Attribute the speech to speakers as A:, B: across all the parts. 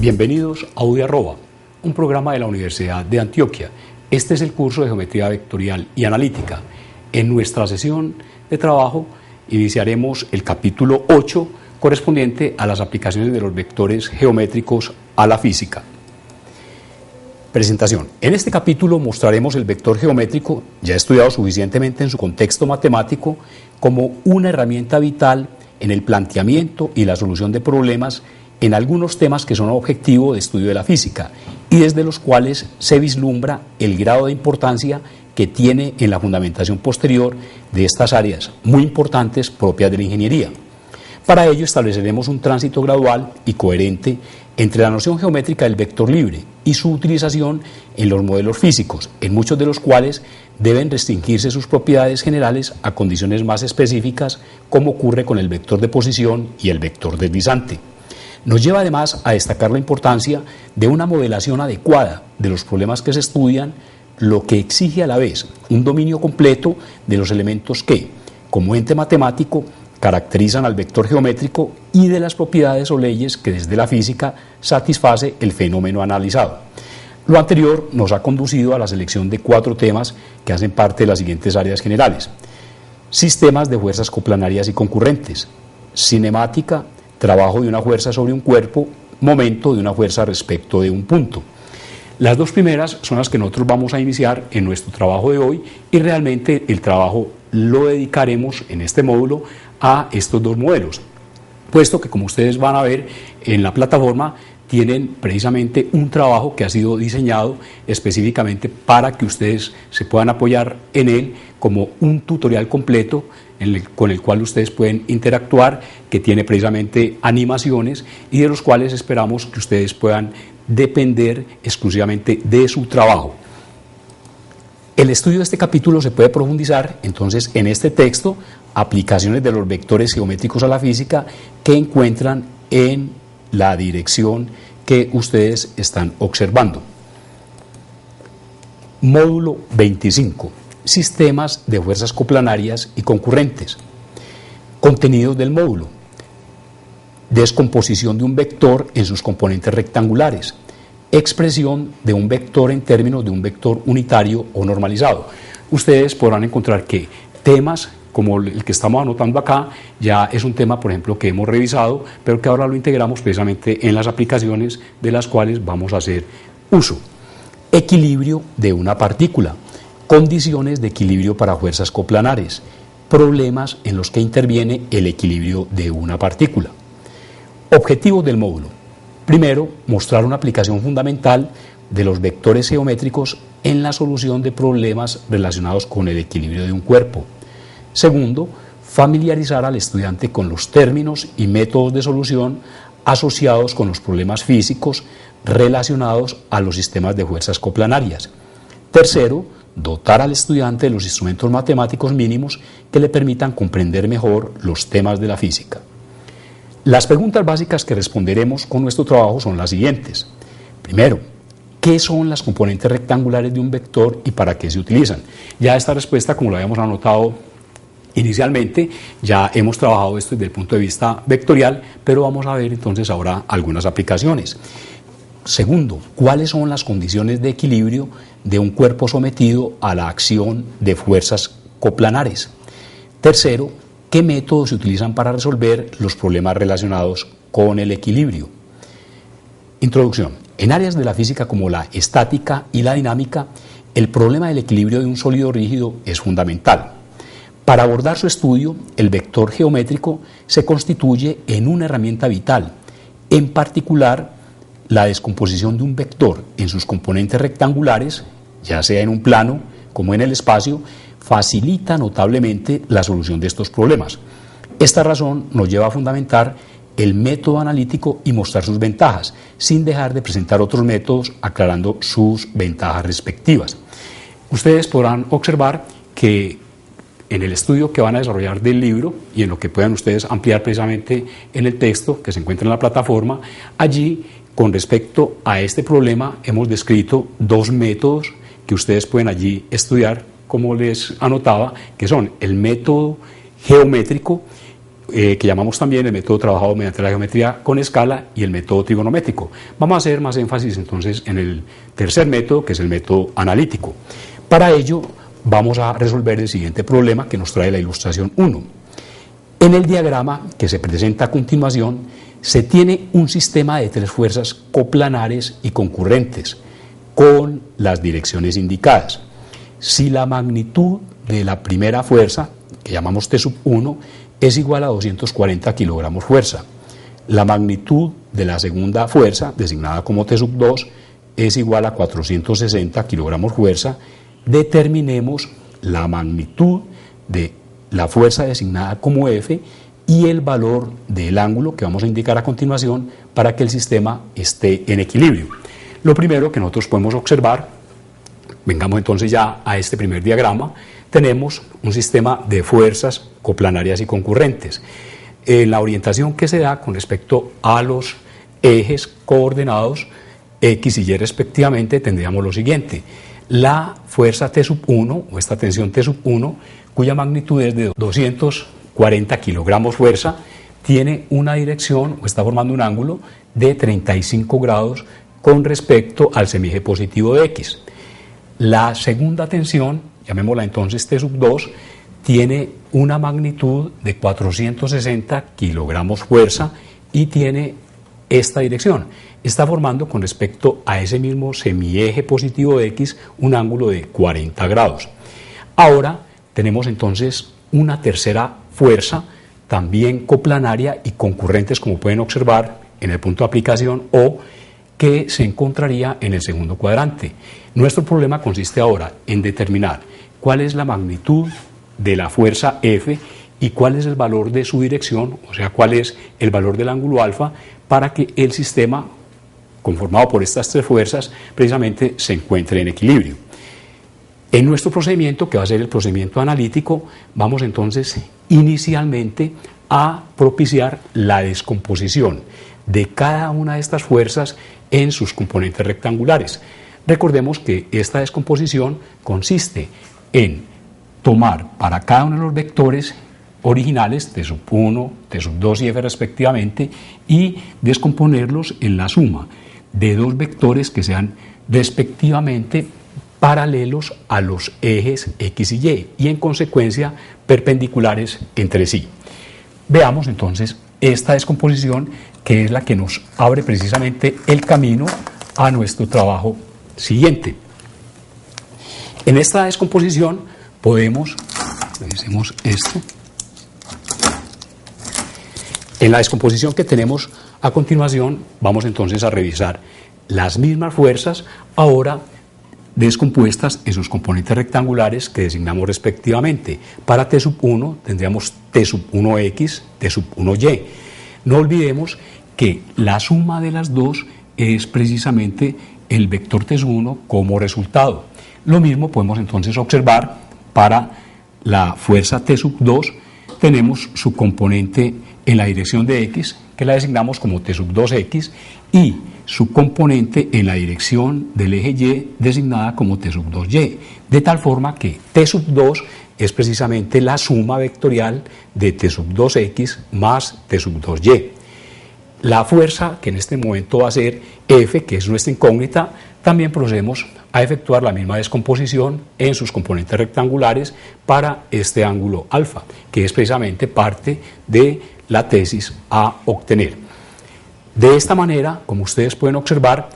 A: Bienvenidos a UDI Arroba, un programa de la Universidad de Antioquia. Este es el curso de Geometría Vectorial y Analítica. En nuestra sesión de trabajo iniciaremos el capítulo 8 correspondiente a las aplicaciones de los vectores geométricos a la física. Presentación. En este capítulo mostraremos el vector geométrico, ya estudiado suficientemente en su contexto matemático, como una herramienta vital en el planteamiento y la solución de problemas en algunos temas que son objetivo de estudio de la física y desde los cuales se vislumbra el grado de importancia que tiene en la fundamentación posterior de estas áreas muy importantes propias de la ingeniería. Para ello estableceremos un tránsito gradual y coherente entre la noción geométrica del vector libre y su utilización en los modelos físicos, en muchos de los cuales deben restringirse sus propiedades generales a condiciones más específicas, como ocurre con el vector de posición y el vector deslizante. Nos lleva además a destacar la importancia de una modelación adecuada de los problemas que se estudian, lo que exige a la vez un dominio completo de los elementos que, como ente matemático, caracterizan al vector geométrico y de las propiedades o leyes que desde la física satisface el fenómeno analizado. Lo anterior nos ha conducido a la selección de 4 temas que hacen parte de las siguientes áreas generales: sistemas de fuerzas coplanarias y concurrentes, cinemática, trabajo de una fuerza sobre un cuerpo, momento de una fuerza respecto de un punto. Las 2 primeras son las que nosotros vamos a iniciar en nuestro trabajo de hoy y realmente el trabajo lo dedicaremos en este módulo a estos 2 modelos, puesto que, como ustedes van a ver en la plataforma, tienen precisamente un trabajo que ha sido diseñado específicamente para que ustedes se puedan apoyar en él como un tutorial completo con el cual ustedes pueden interactuar, que tiene precisamente animaciones y de los cuales esperamos que ustedes puedan depender exclusivamente de su trabajo. El estudio de este capítulo se puede profundizar entonces en este texto, aplicaciones de los vectores geométricos a la física, que encuentran en la dirección que ustedes están observando. Módulo 25. Sistemas de fuerzas coplanarias y concurrentes. Contenidos del módulo: descomposición de un vector en sus componentes rectangulares, expresión de un vector en términos de un vector unitario o normalizado. Ustedes podrán encontrar que temas como el que estamos anotando acá ya es un tema, por ejemplo, que hemos revisado, pero que ahora lo integramos precisamente en las aplicaciones de las cuales vamos a hacer uso. Equilibrio de una partícula, condiciones de equilibrio para fuerzas coplanares, problemas en los que interviene el equilibrio de una partícula. Objetivos del módulo: primero, mostrar una aplicación fundamental de los vectores geométricos en la solución de problemas relacionados con el equilibrio de un cuerpo. Segundo, familiarizar al estudiante con los términos y métodos de solución asociados con los problemas físicos relacionados a los sistemas de fuerzas coplanarias. Tercero, dotar al estudiante de los instrumentos matemáticos mínimos que le permitan comprender mejor los temas de la física. Las preguntas básicas que responderemos con nuestro trabajo son las siguientes. Primero, ¿qué son las componentes rectangulares de un vector y para qué se utilizan? Ya esta respuesta, como lo habíamos anotado inicialmente, ya hemos trabajado esto desde el punto de vista vectorial, pero vamos a ver entonces ahora algunas aplicaciones. Segundo, ¿cuáles son las condiciones de equilibrio de un cuerpo sometido a la acción de fuerzas coplanares? Tercero, ¿qué métodos se utilizan para resolver los problemas relacionados con el equilibrio? Introducción. En áreas de la física como la estática y la dinámica, el problema del equilibrio de un sólido rígido es fundamental. Para abordar su estudio, el vector geométrico se constituye en una herramienta vital, en particular la descomposición de un vector en sus componentes rectangulares, ya sea en un plano como en el espacio, facilita notablemente la solución de estos problemas. Esta razón nos lleva a fundamentar el método analítico y mostrar sus ventajas, sin dejar de presentar otros métodos aclarando sus ventajas respectivas. Ustedes podrán observar que en el estudio que van a desarrollar del libro y en lo que puedan ustedes ampliar precisamente en el texto que se encuentra en la plataforma, allí con respecto a este problema hemos descrito 2 métodos que ustedes pueden allí estudiar, como les anotaba, que son el método geométrico que llamamos también el método trabajado mediante la geometría con escala y el método trigonométrico. Vamos a hacer más énfasis entonces en el tercer método, que es el método analítico. Para ello vamos a resolver el siguiente problema que nos trae la ilustración 1. En el diagrama que se presenta a continuación se tiene un sistema de tres fuerzas coplanares y concurrentes con las direcciones indicadas. Si la magnitud de la primera fuerza, que llamamos T sub 1, es igual a 240 kilogramos fuerza, la magnitud de la segunda fuerza, designada como T sub 2, es igual a 460 kilogramos fuerza, determinemos la magnitud de la fuerza designada como F y el valor del ángulo que vamos a indicar a continuación para que el sistema esté en equilibrio. Lo primero que nosotros podemos observar, vengamos entonces ya a este primer diagrama, tenemos un sistema de fuerzas coplanarias y concurrentes. La orientación que se da con respecto a los ejes coordenados X y Y respectivamente, tendríamos lo siguiente: la fuerza T sub 1 o esta tensión T sub 1, cuya magnitud es de 240 kilogramos fuerza, tiene una dirección o está formando un ángulo de 35 grados con respecto al semieje positivo de X. La segunda tensión, llamémosla entonces T sub 2, tiene una magnitud de 460 kilogramos fuerza y tiene esta dirección. Está formando con respecto a ese mismo semieje positivo de X un ángulo de 40 grados. Ahora tenemos entonces una tercera fuerza, también coplanaria y concurrentes, como pueden observar en el punto de aplicación O, que se encontraría en el segundo cuadrante. Nuestro problema consiste ahora en determinar cuál es la magnitud de la fuerza F y cuál es el valor de su dirección, o sea, cuál es el valor del ángulo alfa, para que el sistema conformado por estas tres fuerzas precisamente se encuentre en equilibrio. En nuestro procedimiento, que va a ser el procedimiento analítico, vamos entonces inicialmente a propiciar la descomposición de cada una de estas fuerzas en sus componentes rectangulares. Recordemos que esta descomposición consiste en tomar para cada uno de los vectores originales, T sub 1, T sub 2 y F respectivamente, y descomponerlos en la suma de dos vectores que sean respectivamente paralelos a los ejes X y Y en consecuencia perpendiculares entre sí. Veamos entonces esta descomposición, que es la que nos abre precisamente el camino a nuestro trabajo siguiente. En esta descomposición podemos, revisemos esto, en la descomposición que tenemos a continuación vamos entonces a revisar las mismas fuerzas, ahora descompuestas en sus componentes rectangulares que designamos respectivamente. Para T sub 1 tendríamos T sub 1X, T sub 1Y. No olvidemos que la suma de las dos es precisamente el vector T sub 1 como resultado. Lo mismo podemos entonces observar para la fuerza T sub 2, tenemos su componente en la dirección de X, que la designamos como T sub 2X, y su componente en la dirección del eje Y, designada como T sub 2Y, de tal forma que T sub 2 es precisamente la suma vectorial de T sub 2X más T sub 2Y. La fuerza, que en este momento va a ser F, que es nuestra incógnita, también procedemos a efectuar la misma descomposición en sus componentes rectangulares para este ángulo alfa, que es precisamente parte de la tesis a obtener. De esta manera, como ustedes pueden observar,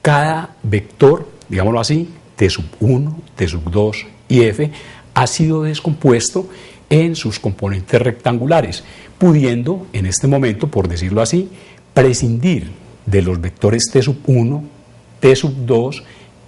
A: cada vector, digámoslo así, T sub 1, T sub 2 y F, ha sido descompuesto en sus componentes rectangulares, pudiendo en este momento, por decirlo así, prescindir de los vectores T sub 1, T sub 2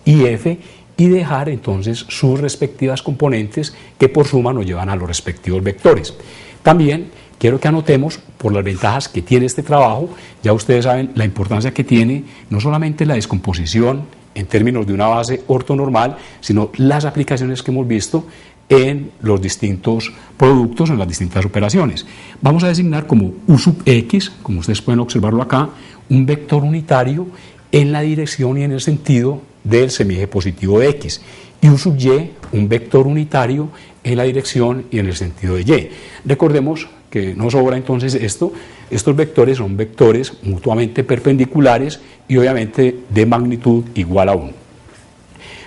A: y F y dejar entonces sus respectivas componentes que por suma nos llevan a los respectivos vectores. También quiero que anotemos, por las ventajas que tiene este trabajo, ya ustedes saben la importancia que tiene no solamente la descomposición en términos de una base ortonormal, sino las aplicaciones que hemos visto en los distintos productos, en las distintas operaciones. Vamos a designar como U sub X, como ustedes pueden observarlo acá, un vector unitario en la dirección y en el sentido del semieje positivo de X, y U sub Y, un vector unitario en la dirección y en el sentido de Y. Recordemos que no sobra entonces estos vectores son vectores mutuamente perpendiculares y obviamente de magnitud igual a 1.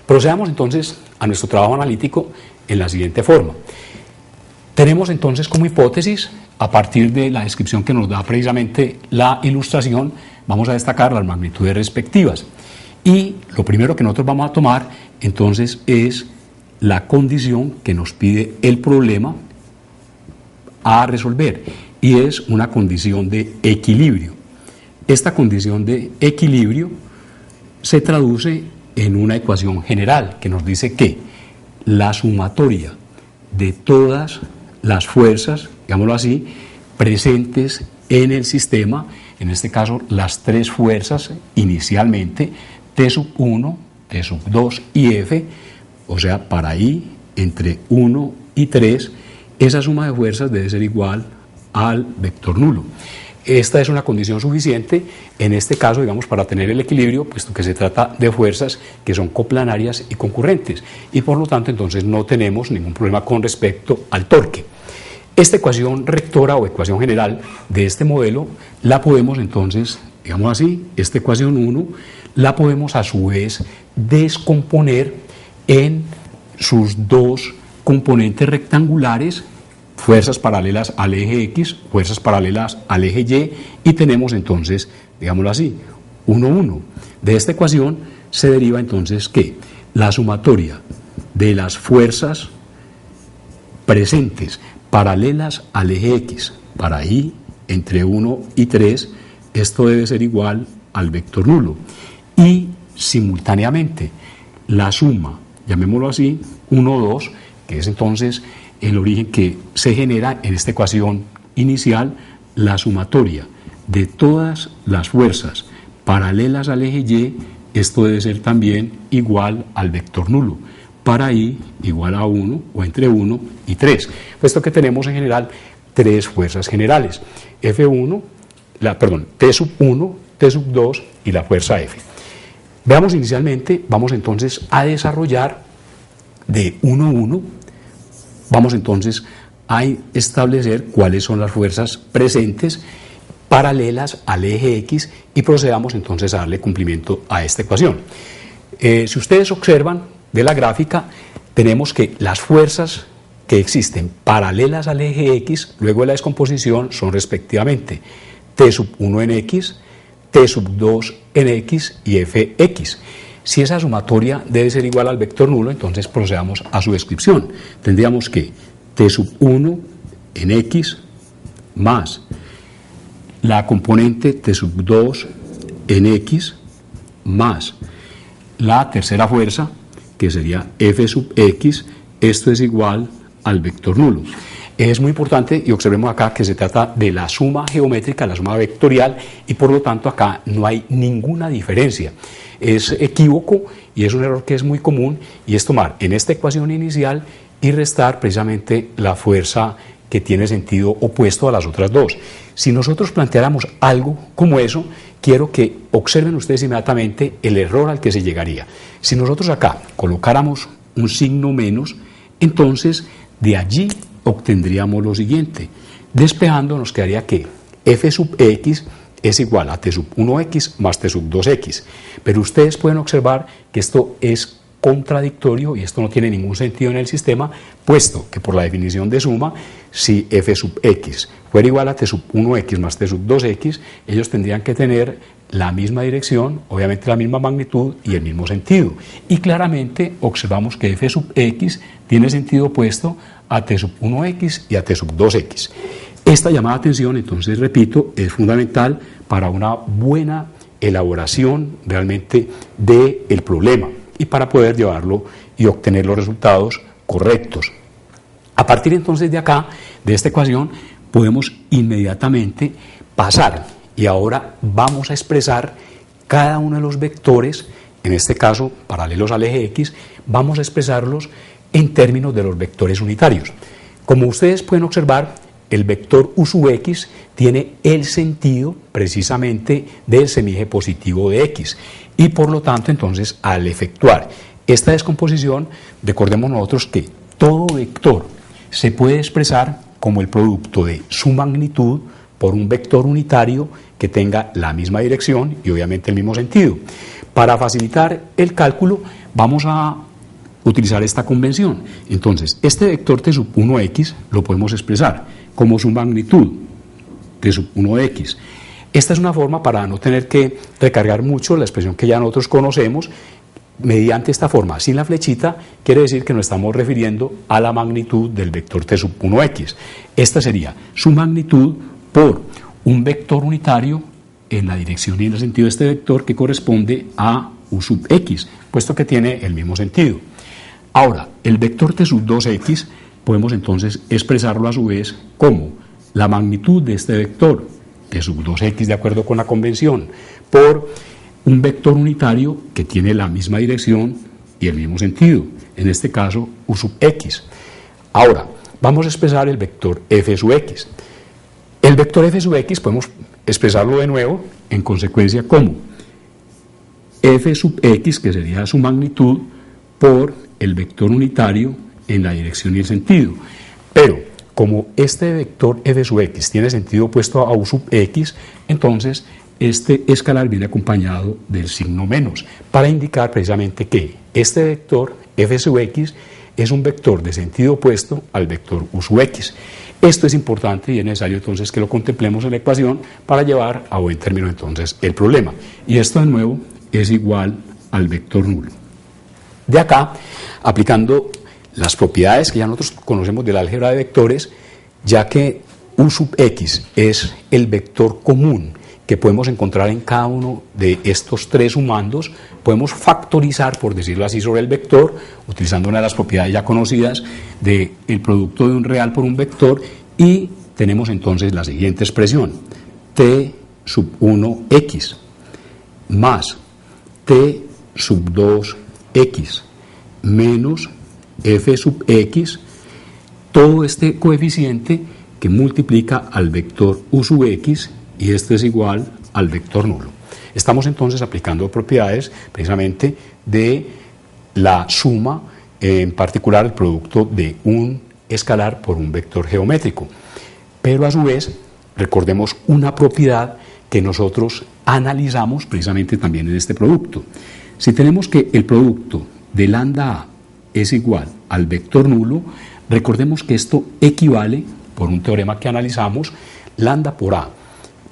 A: Procedamos entonces a nuestro trabajo analítico en la siguiente forma. Tenemos entonces como hipótesis, a partir de la descripción que nos da precisamente la ilustración, vamos a destacar las magnitudes respectivas. Y lo primero que nosotros vamos a tomar entonces es la condición que nos pide el problema a resolver, y es una condición de equilibrio. Esta condición de equilibrio se traduce en una ecuación general que nos dice que la sumatoria de todas las fuerzas, digámoslo así, presentes en el sistema, en este caso las tres fuerzas inicialmente, T sub 1, T sub 2 y F, o sea, para I entre 1 y 3, esa suma de fuerzas debe ser igual al vector nulo. Esta es una condición suficiente en este caso, digamos, para tener el equilibrio, puesto que se trata de fuerzas que son coplanarias y concurrentes, y por lo tanto entonces no tenemos ningún problema con respecto al torque. Esta ecuación rectora o ecuación general de este modelo la podemos entonces, digamos así, esta ecuación 1 la podemos a su vez descomponer en sus dos componentes rectangulares, fuerzas paralelas al eje X, fuerzas paralelas al eje Y, y tenemos entonces, digámoslo así, 1, 1. De esta ecuación se deriva entonces que la sumatoria de las fuerzas presentes paralelas al eje X para I entre 1 y 3, esto debe ser igual al vector nulo. Y simultáneamente la suma, llamémoslo así, 1, 2, que es entonces el origen que se genera en esta ecuación inicial, la sumatoria de todas las fuerzas paralelas al eje Y, esto debe ser también igual al vector nulo, para I igual a 1 o entre 1 y 3, puesto que tenemos en general tres fuerzas generales, F1, T sub 1, T sub 2 y la fuerza F. Veamos inicialmente, vamos entonces a desarrollar de 1, 1, vamos entonces a establecer cuáles son las fuerzas presentes paralelas al eje X y procedamos entonces a darle cumplimiento a esta ecuación. Si ustedes observan de la gráfica, tenemos que las fuerzas que existen paralelas al eje X, luego de la descomposición, son respectivamente T sub 1 en X, T sub 2 en X y Fx. Si esa sumatoria debe ser igual al vector nulo, entonces procedamos a su descripción. Tendríamos que T sub 1 en X más la componente T sub 2 en X más la tercera fuerza, que sería F sub X, esto es igual al vector nulo. Es muy importante y observemos acá que se trata de la suma geométrica, la suma vectorial, y por lo tanto acá no hay ninguna diferencia. Es equívoco y es un error que es muy común, y es tomar en esta ecuación inicial y restar precisamente la fuerza que tiene sentido opuesto a las otras dos. Si nosotros planteáramos algo como eso, quiero que observen ustedes inmediatamente el error al que se llegaría. Si nosotros acá colocáramos un signo menos, entonces de allí obtendríamos lo siguiente. Despejando nos quedaría que F sub X es igual a T sub 1X más T sub 2X. Pero ustedes pueden observar que esto es contradictorio y esto no tiene ningún sentido en el sistema, puesto que por la definición de suma, si F sub X fuera igual a T sub 1X más T sub 2X, ellos tendrían que tener la misma dirección, obviamente la misma magnitud y el mismo sentido. Y claramente observamos que F sub X tiene sentido opuesto a T sub 1X y a T sub 2X. Esta llamada de atención, entonces, repito, es fundamental para una buena elaboración realmente del problema y para poder llevarlo y obtener los resultados correctos. A partir entonces de acá, de esta ecuación, podemos inmediatamente pasar y ahora vamos a expresar cada uno de los vectores, en este caso paralelos al eje X, vamos a expresarlos en términos de los vectores unitarios. Como ustedes pueden observar, el vector U sub X tiene el sentido precisamente del semieje positivo de X y por lo tanto entonces al efectuar esta descomposición, recordemos nosotros que todo vector se puede expresar como el producto de su magnitud por un vector unitario que tenga la misma dirección y obviamente el mismo sentido. Para facilitar el cálculo vamos a utilizar esta convención. Entonces, este vector t sub 1x lo podemos expresar como su magnitud t sub 1 de x. Esta es una forma para no tener que recargar mucho la expresión que ya nosotros conocemos. Mediante esta forma, sin la flechita, quiere decir que nos estamos refiriendo a la magnitud del vector t sub 1x. Esta sería su magnitud por un vector unitario en la dirección y en el sentido de este vector que corresponde a u sub x, puesto que tiene el mismo sentido. Ahora, el vector t sub 2x podemos entonces expresarlo a su vez como la magnitud de este vector t sub 2x de acuerdo con la convención por un vector unitario que tiene la misma dirección y el mismo sentido, en este caso u sub x. Ahora, vamos a expresar el vector f sub x. El vector f sub x podemos expresarlo de nuevo en consecuencia como f sub x, que sería su magnitud, por el vector unitario en la dirección y el sentido. Pero como este vector f sub x tiene sentido opuesto a u sub x, entonces este escalar viene acompañado del signo menos, para indicar precisamente que este vector f sub x es un vector de sentido opuesto al vector u sub x. Esto es importante y es necesario entonces que lo contemplemos en la ecuación para llevar a buen término entonces el problema. Y esto de nuevo es igual al vector nulo. De acá, aplicando las propiedades que ya nosotros conocemos del álgebra de vectores, ya que u sub x es el vector común que podemos encontrar en cada uno de estos tres sumandos, podemos factorizar, por decirlo así, sobre el vector, utilizando una de las propiedades ya conocidas del producto de un real por un vector, y tenemos entonces la siguiente expresión: t sub 1x más t sub 2x menos f sub x, todo este coeficiente que multiplica al vector u sub x, y esto es igual al vector nulo. Estamos entonces aplicando propiedades precisamente de la suma, en particular el producto de un escalar por un vector geométrico. Pero a su vez, recordemos una propiedad que nosotros analizamos precisamente también en este producto. Si tenemos que el producto de lambda a es igual al vector nulo, recordemos que esto equivale, por un teorema que analizamos, lambda por a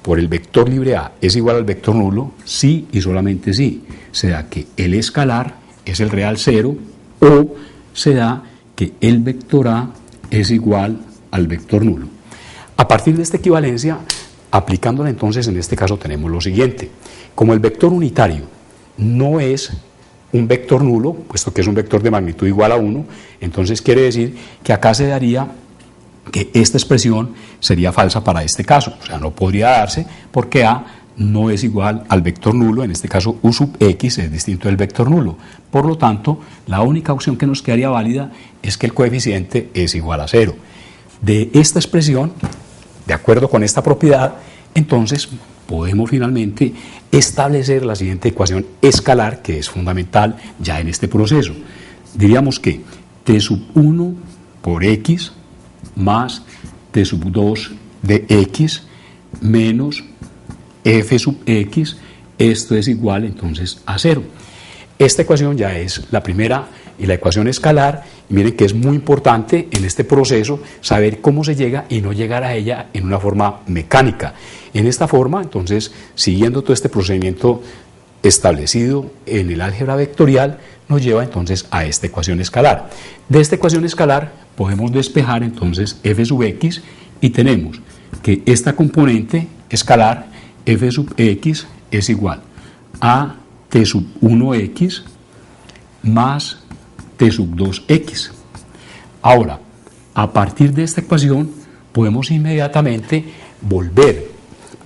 A: por el vector libre a es igual al vector nulo si y solamente si se da que el escalar es el real cero, o se da que el vector a es igual al vector nulo. A partir de esta equivalencia, aplicándola entonces, en este caso tenemos lo siguiente: como el vector unitario no es un vector nulo, puesto que es un vector de magnitud igual a 1, entonces quiere decir que acá se daría que esta expresión sería falsa para este caso, o sea, no podría darse porque a no es igual al vector nulo, en este caso u sub x es distinto del vector nulo. Por lo tanto, la única opción que nos quedaría válida es que el coeficiente es igual a 0. De esta expresión, de acuerdo con esta propiedad, entonces podemos finalmente establecer la siguiente ecuación escalar, que es fundamental ya en este proceso. Diríamos que t sub 1 por x más t sub 2 de x menos f sub x, esto es igual entonces a 0. Esta ecuación ya es la primera y la ecuación escalar, y miren que es muy importante en este proceso saber cómo se llega y no llegar a ella en una forma mecánica. En esta forma, entonces, siguiendo todo este procedimiento establecido en el álgebra vectorial, nos lleva entonces a esta ecuación escalar. De esta ecuación escalar podemos despejar entonces f sub x, y tenemos que esta componente escalar f sub x es igual a t sub 1x más t sub 2x. Ahora, a partir de esta ecuación podemos inmediatamente volver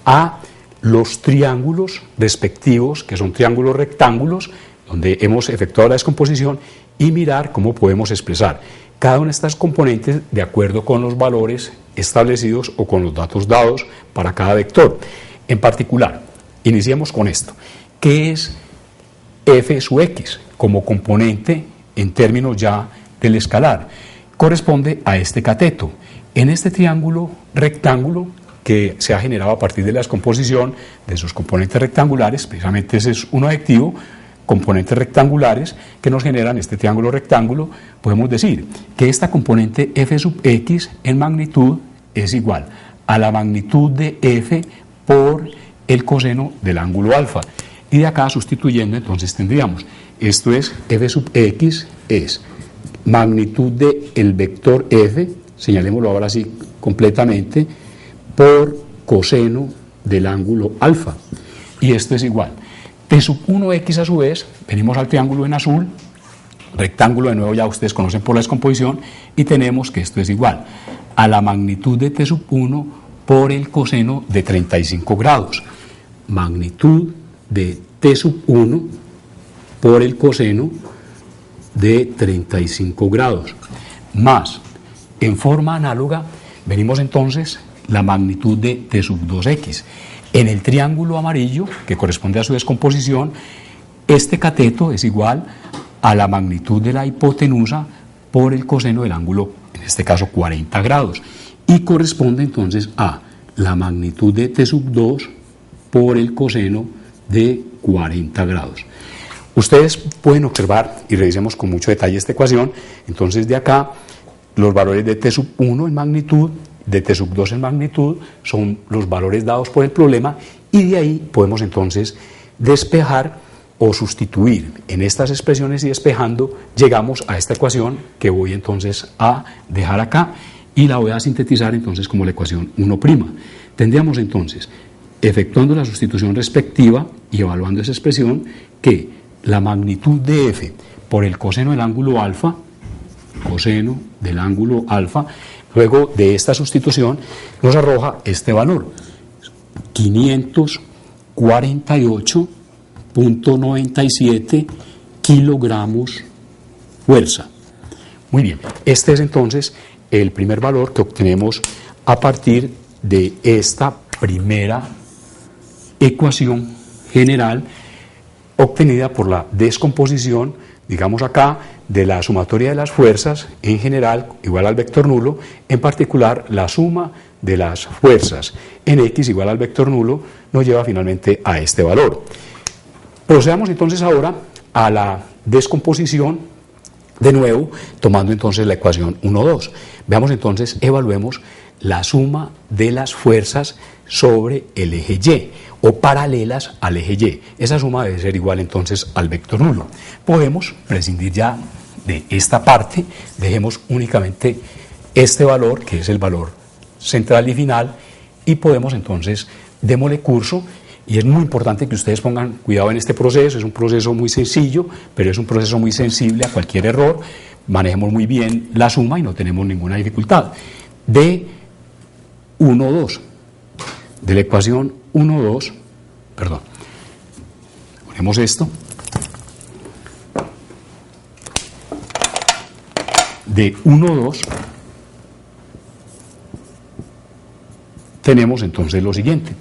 A: a los triángulos respectivos, que son triángulos rectángulos, donde hemos efectuado la descomposición, y mirar cómo podemos expresar cada una de estas componentes de acuerdo con los valores establecidos o con los datos dados para cada vector. En particular, iniciemos con esto. ¿Qué es f sub x como componente en términos ya del escalar? Corresponde a este cateto. En este triángulo rectángulo que se ha generado a partir de la descomposición de sus componentes rectangulares, precisamente ese es un adjetivo, componentes rectangulares que nos generan este triángulo rectángulo, podemos decir que esta componente f sub x en magnitud es igual a la magnitud de f por el coseno del ángulo alfa. Y de acá sustituyendo entonces tendríamos, esto es f sub x es magnitud del vector f, señalémoslo ahora así completamente, por coseno del ángulo alfa. Y esto es igual. T sub 1x a su vez, venimos al triángulo en azul, rectángulo de nuevo ya ustedes conocen por la descomposición, y tenemos que esto es igual a la magnitud de T sub 1 por el coseno de 35 grados. Magnitud de T sub 1 por el coseno de 35 grados. Más, en forma análoga, venimos entonces la magnitud de T sub 2x. En el triángulo amarillo, que corresponde a su descomposición, este cateto es igual a la magnitud de la hipotenusa por el coseno del ángulo, en este caso 40 grados, y corresponde entonces a la magnitud de T sub 2 por el coseno de 40 grados. Ustedes pueden observar, y revisemos con mucho detalle esta ecuación, entonces de acá los valores de T sub 1 en magnitud, de T sub 2 en magnitud, son los valores dados por el problema, y de ahí podemos entonces despejar o sustituir en estas expresiones, y despejando llegamos a esta ecuación que voy entonces a dejar acá y la voy a sintetizar entonces como la ecuación 1'. Tendríamos entonces, efectuando la sustitución respectiva y evaluando esa expresión, que la magnitud de f por el coseno del ángulo alfa, luego de esta sustitución nos arroja este valor, 548.97 kilogramos fuerza. Muy bien, este es entonces el primer valor que obtenemos a partir de esta primera ecuación general obtenida por la descomposición, digamos acá, de la sumatoria de las fuerzas en general igual al vector nulo, en particular la suma de las fuerzas en x igual al vector nulo nos lleva finalmente a este valor. Procedamos entonces ahora a la descomposición, de nuevo tomando entonces la ecuación 1,2. Veamos entonces, evaluemos la suma de las fuerzas sobre el eje Y o paralelas al eje Y. Esa suma debe ser igual entonces al vector nulo. Podemos prescindir ya de esta parte, dejemos únicamente este valor, que es el valor central y final, y podemos entonces, démosle curso, y es muy importante que ustedes pongan cuidado en este proceso. Es un proceso muy sencillo, pero es un proceso muy sensible a cualquier error. Manejemos muy bien la suma y no tenemos ninguna dificultad. De 1,2, de la ecuación 1,2, perdón, ponemos esto, de 1,2 tenemos entonces lo siguiente,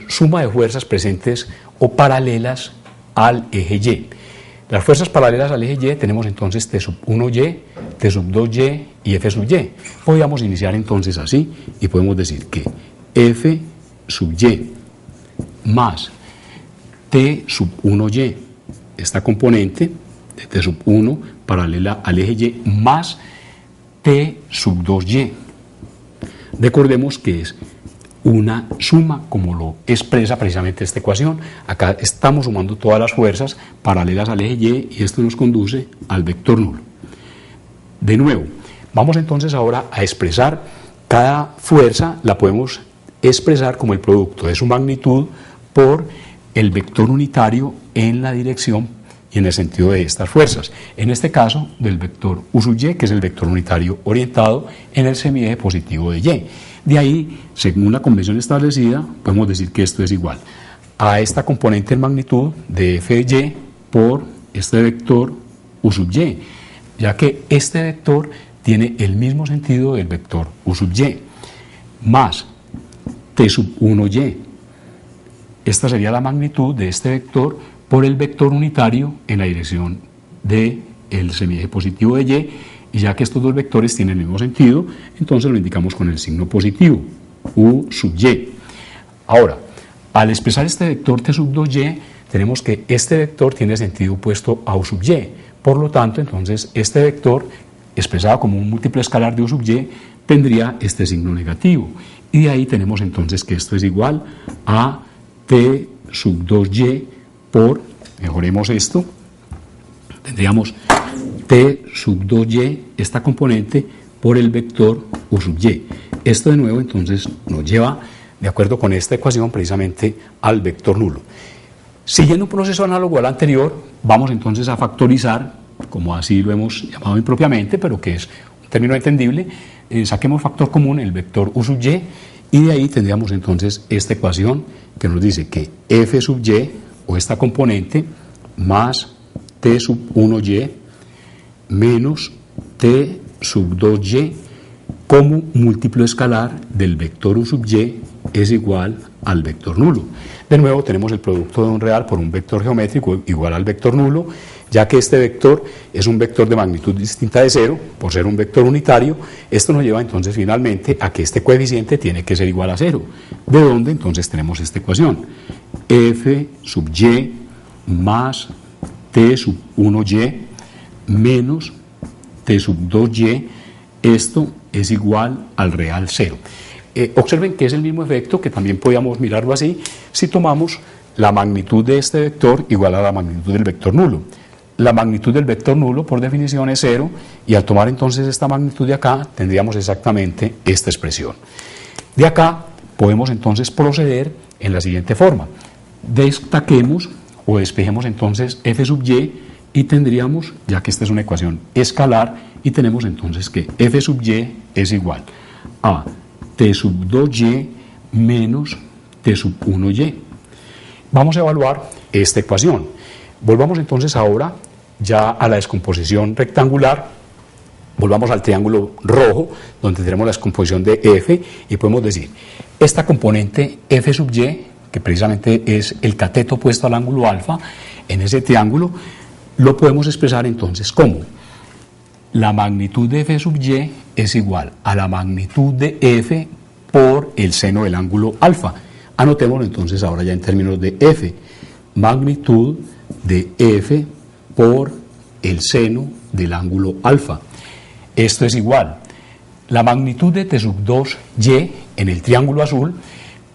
A: suma de fuerzas presentes o paralelas al eje Y. Las fuerzas paralelas al eje Y tenemos entonces T sub 1Y, T sub 2Y y F sub Y. Podríamos iniciar entonces así y podemos decir que F sub Y más T sub 1Y, esta componente de T sub 1 paralela al eje Y, más T sub 2Y. Recordemos que es una suma, como lo expresa precisamente esta ecuación. Acá estamos sumando todas las fuerzas paralelas al eje Y y esto nos conduce al vector nulo. De nuevo, vamos entonces ahora a expresar cada fuerza, la podemos expresar como el producto de su magnitud por el vector unitario en la dirección y en el sentido de estas fuerzas. En este caso, del vector U sub Y, que es el vector unitario orientado en el semieje positivo de Y. De ahí, según la convención establecida, podemos decir que esto es igual a esta componente en magnitud de f de Y por este vector U sub Y, ya que este vector tiene el mismo sentido del vector U sub Y, más T sub 1Y. Esta sería la magnitud de este vector por el vector unitario en la dirección del semieje positivo de Y, y ya que estos dos vectores tienen el mismo sentido, entonces lo indicamos con el signo positivo, U sub y. Ahora, al expresar este vector t sub 2y, tenemos que este vector tiene sentido opuesto a U sub y. Por lo tanto, entonces, este vector, expresado como un múltiplo escalar de U sub y, tendría este signo negativo. Y de ahí tenemos entonces que esto es igual a t sub 2y por, mejoremos esto, tendríamos t sub 2y, esta componente, por el vector U sub y. Esto de nuevo entonces nos lleva, de acuerdo con esta ecuación, precisamente al vector nulo. Siguiendo un proceso análogo al anterior, vamos entonces a factorizar, como así lo hemos llamado impropiamente, pero que es un término entendible, saquemos factor común el vector U sub y de ahí tendríamos entonces esta ecuación que nos dice que f sub y, o esta componente, más t sub 1y menos t sub 2y como múltiplo escalar del vector U sub y es igual al vector nulo. De nuevo tenemos el producto de un real por un vector geométrico igual al vector nulo, ya que este vector es un vector de magnitud distinta de 0, por ser un vector unitario. Esto nos lleva entonces finalmente a que este coeficiente tiene que ser igual a 0, de donde entonces tenemos esta ecuación, f sub y más t sub 1y menos t sub 2y, esto es igual al real 0. Observen que es el mismo efecto, que también podíamos mirarlo así, si tomamos la magnitud de este vector igual a la magnitud del vector nulo. La magnitud del vector nulo, por definición, es 0, y al tomar entonces esta magnitud de acá, tendríamos exactamente esta expresión. De acá podemos entonces proceder en la siguiente forma. Destaquemos o despejemos entonces f sub y tendríamos, ya que esta es una ecuación escalar, y tenemos entonces que f sub y es igual a t sub 2y menos t sub 1y. Vamos a evaluar esta ecuación. Volvamos entonces ahora ya a la descomposición rectangular. Volvamos al triángulo rojo, donde tenemos la descomposición de f, y podemos decir, esta componente f sub y, que precisamente es el cateto opuesto al ángulo alfa, en ese triángulo, lo podemos expresar entonces como la magnitud de f sub y es igual a la magnitud de f por el seno del ángulo alfa. Anotémoslo entonces ahora ya en términos de f. Magnitud de f por el seno del ángulo alfa. Esto es igual. La magnitud de t sub 2y en el triángulo azul,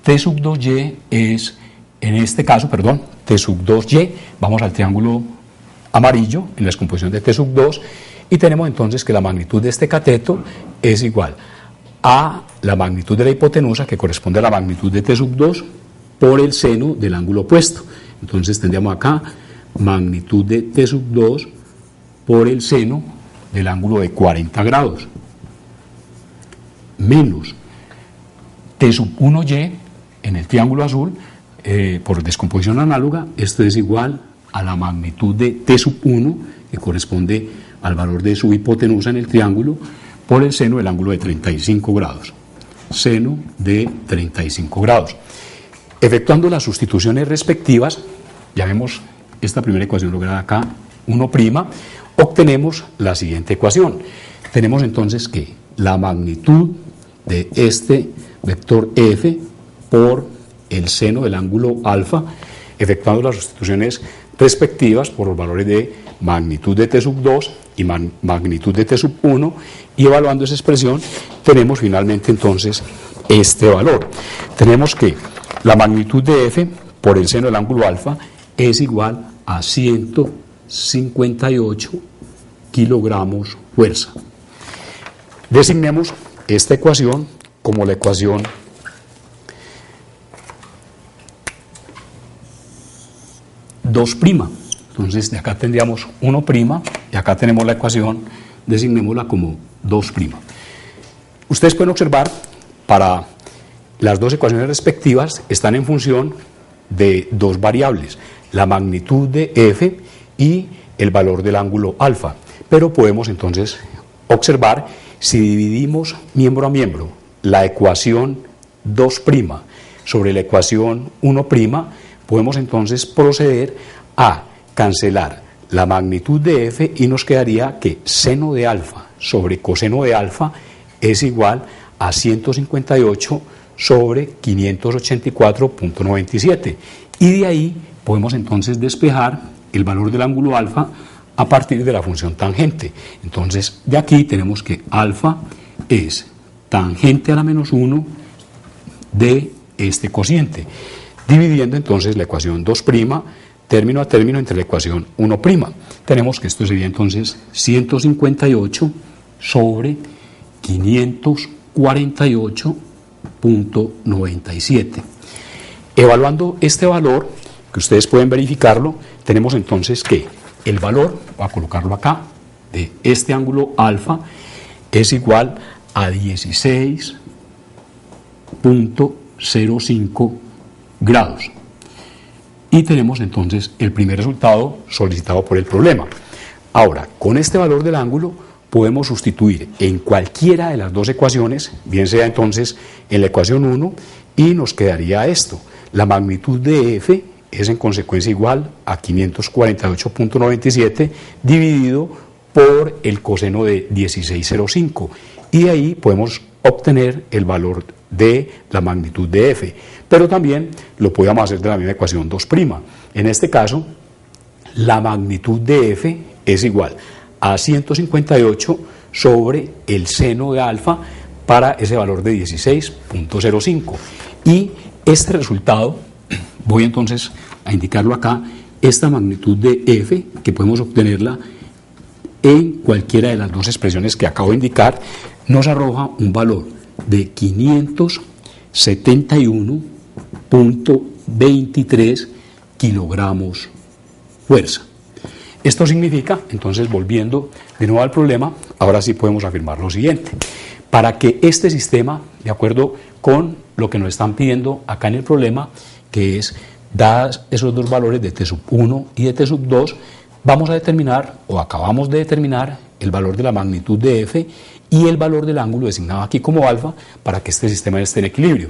A: t sub 2y es, en este caso, perdón, t sub 2y, vamos al triángulo amarillo, en la descomposición de t sub 2, y tenemos entonces que la magnitud de este cateto es igual a la magnitud de la hipotenusa, que corresponde a la magnitud de t sub 2 por el seno del ángulo opuesto. Entonces tendríamos acá magnitud de t sub 2 por el seno del ángulo de 40 grados menos t sub 1y en el triángulo azul, por descomposición análoga, esto es igual a la magnitud de t sub 1, que corresponde al valor de su hipotenusa en el triángulo, por el seno del ángulo de 35 grados. Seno de 35 grados. Efectuando las sustituciones respectivas, ya vemos esta primera ecuación lograda acá, 1', obtenemos la siguiente ecuación. Tenemos entonces que la magnitud de este vector f por el seno del ángulo alfa, efectuando las sustituciones respectivas por los valores de magnitud de t sub 2 y magnitud de t sub 1, y evaluando esa expresión tenemos finalmente entonces este valor. Tenemos que la magnitud de f por el seno del ángulo alfa es igual a 158 kilogramos fuerza. Designemos esta ecuación como la ecuación dos'. Entonces de acá tendríamos 1' y acá tenemos la ecuación, designémosla como 2'. Ustedes pueden observar, para las dos ecuaciones respectivas están en función de dos variables, la magnitud de f y el valor del ángulo alfa. Pero podemos entonces observar, si dividimos miembro a miembro la ecuación 2' sobre la ecuación 1', podemos entonces proceder a cancelar la magnitud de f y nos quedaría que seno de alfa sobre coseno de alfa es igual a 158 sobre 584.97. Y de ahí podemos entonces despejar el valor del ángulo alfa a partir de la función tangente. Entonces, de aquí tenemos que alfa es tangente a la menos 1 de este cociente, dividiendo entonces la ecuación 2' término a término entre la ecuación 1'. Tenemos que esto sería entonces 158 sobre 548.97. Evaluando este valor, que ustedes pueden verificarlo, tenemos entonces que el valor, voy a colocarlo acá, de este ángulo alfa es igual a 16.05 grados. Y tenemos entonces el primer resultado solicitado por el problema. Ahora, con este valor del ángulo podemos sustituir en cualquiera de las dos ecuaciones, bien sea entonces en la ecuación 1, y nos quedaría esto. La magnitud de F es en consecuencia igual a 548.97 dividido por el coseno de 16,05. Y de ahí podemos obtener el valor de la magnitud de F. Pero también lo podemos hacer de la misma ecuación 2'. En este caso, la magnitud de F es igual a 158 sobre el seno de alfa para ese valor de 16.05. Y este resultado, voy entonces a indicarlo acá, esta magnitud de F, que podemos obtenerla en cualquiera de las dos expresiones que acabo de indicar, nos arroja un valor de 571.23 kilogramos fuerza. Esto significa, entonces, volviendo de nuevo al problema, ahora sí podemos afirmar lo siguiente. Para que este sistema, de acuerdo con lo que nos están pidiendo acá en el problema, que es, dadas esos dos valores de T1 y de T2, vamos a determinar, o acabamos de determinar, el valor de la magnitud de F y el valor del ángulo designado aquí como alfa para que este sistema esté en equilibrio.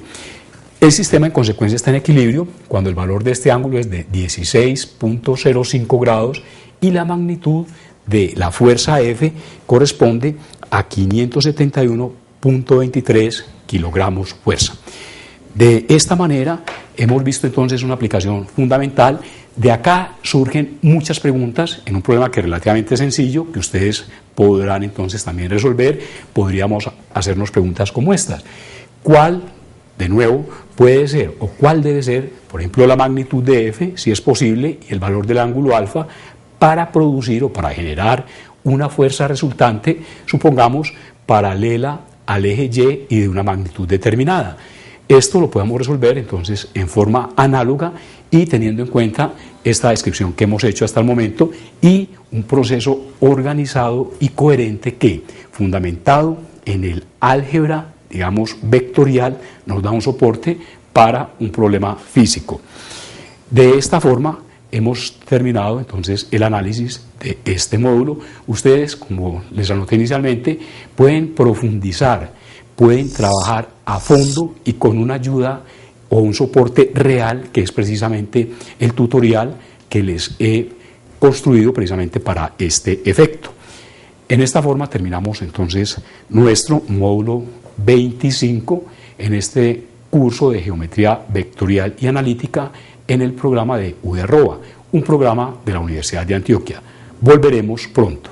A: El sistema en consecuencia está en equilibrio cuando el valor de este ángulo es de 16.05 grados y la magnitud de la fuerza F corresponde a 571.23 kilogramos fuerza. De esta manera hemos visto entonces una aplicación fundamental. De acá surgen muchas preguntas en un problema que es relativamente sencillo, que ustedes podrán entonces también resolver. Podríamos hacernos preguntas como estas. ¿Cuál, de nuevo, puede ser o cuál debe ser, por ejemplo, la magnitud de F, si es posible, y el valor del ángulo alfa, para producir o para generar una fuerza resultante, supongamos, paralela al eje Y y de una magnitud determinada? Esto lo podemos resolver entonces en forma análoga y teniendo en cuenta esta descripción que hemos hecho hasta el momento y un proceso organizado y coherente que, fundamentado en el álgebra, digamos, vectorial, nos da un soporte para un problema físico. De esta forma hemos terminado entonces el análisis de este módulo. Ustedes, como les anoté inicialmente, pueden profundizar, pueden trabajar a fondo y con una ayuda o un soporte real, que es precisamente el tutorial que les he construido precisamente para este efecto. En esta forma terminamos entonces nuestro módulo 25 en este curso de geometría vectorial y analítica en el programa de UDARROA, un programa de la Universidad de Antioquia. Volveremos pronto.